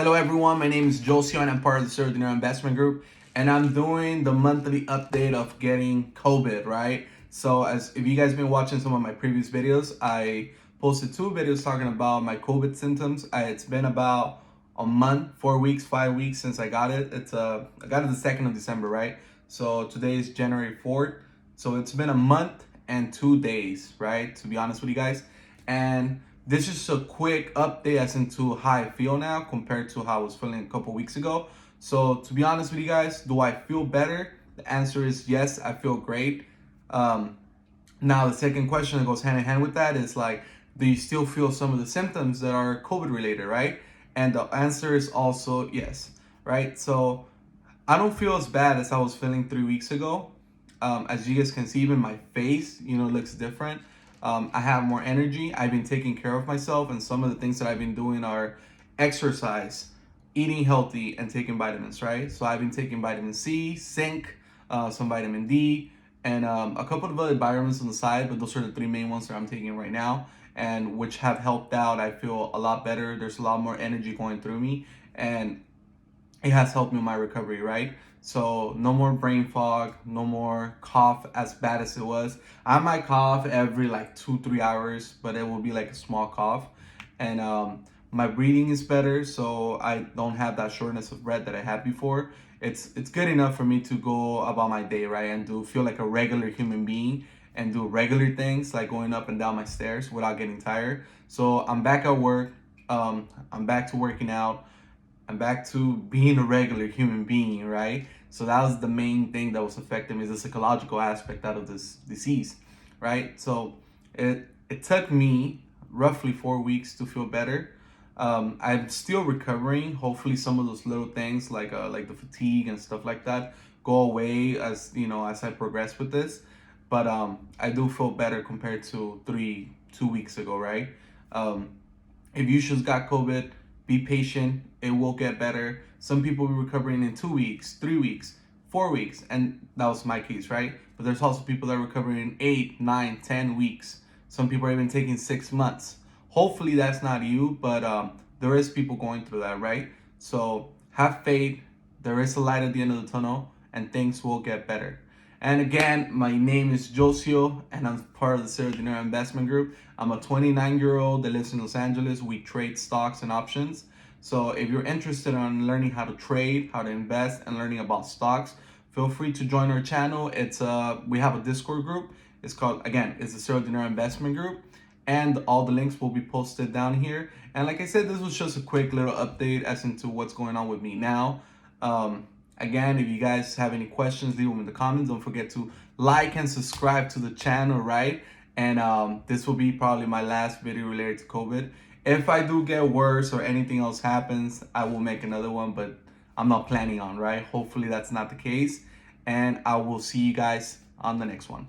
Hello everyone, my name is Yoshio and I'm part of the Saturday investment group, and I'm doing the monthly update of getting COVID, right? So as if you guys been watching some of my previous videos, I posted 2 videos talking about my COVID symptoms. It's been about a month, 4 weeks, 5 weeks since I got it. I got it the 2nd of December, right? So today is January 4th. So it's been a month and 2 days, right? To be honest with you guys. And this is a quick update as into how I feel now compared to how I was feeling a couple weeks ago. So to be honest with you guys, do I feel better? The answer is yes, I feel great. Now the second question that goes hand in hand with that is like, do you still feel some of the symptoms that are COVID related, right? And the answer is also yes, right? So I don't feel as bad as I was feeling 3 weeks ago. As you guys can see, even my face, looks different. I have more energy. I've been taking care of myself, and some of the things that I've been doing are exercise, eating healthy, and taking vitamins, right? So I've been taking vitamin C, zinc, some vitamin D, and a couple of other vitamins on the side, but those are the 3 main ones that I'm taking right now, and which have helped out. I feel a lot better. There's a lot more energy going through me, and it has helped me in my recovery, right? So no more brain fog, no more cough as bad as it was. I might cough every like 2-3 hours, but it will be like a small cough. And my breathing is better, so I don't have that shortness of breath that I had before. It's good enough for me to go about my day, right? And to feel like a regular human being and do regular things like going up and down my stairs without getting tired. So I'm back at work. I'm back to working out. I'm back to being a regular human being, right? So that was the main thing that was affecting me, is the psychological aspect out of this disease, right? So it took me roughly 4 weeks to feel better. I'm still recovering. Hopefully, some of those little things like the fatigue and stuff like that go away as as I progress with this. But I do feel better compared to 2 weeks ago, right? Um, if you just got COVID, be patient. It will get better. Some people will be recovering in 2 weeks, 3 weeks, 4 weeks, and that was my case, right? But there's also people that are recovering in 8, 9, 10 weeks. Some people are even taking 6 months. Hopefully that's not you, but there is people going through that, right? So have faith. There is a light at the end of the tunnel, and things will get better. And again, my name is Yoshio, and I'm part of the Saturday investment group. I'm a 29-year-old that lives in Los Angeles. We trade stocks and options. So if you're interested in learning how to trade, how to invest, and learning about stocks, feel free to join our channel. We have a Discord group. It's the Saturday investment group, and all the links will be posted down here. And like I said, this was just a quick little update as into what's going on with me now. Again, if you guys have any questions, leave them in the comments. Don't forget to like and subscribe to the channel, right? And this will be probably my last video related to COVID. If I do get worse or anything else happens, I will make another one, but I'm not planning on, right? Hopefully that's not the case. And I will see you guys on the next one.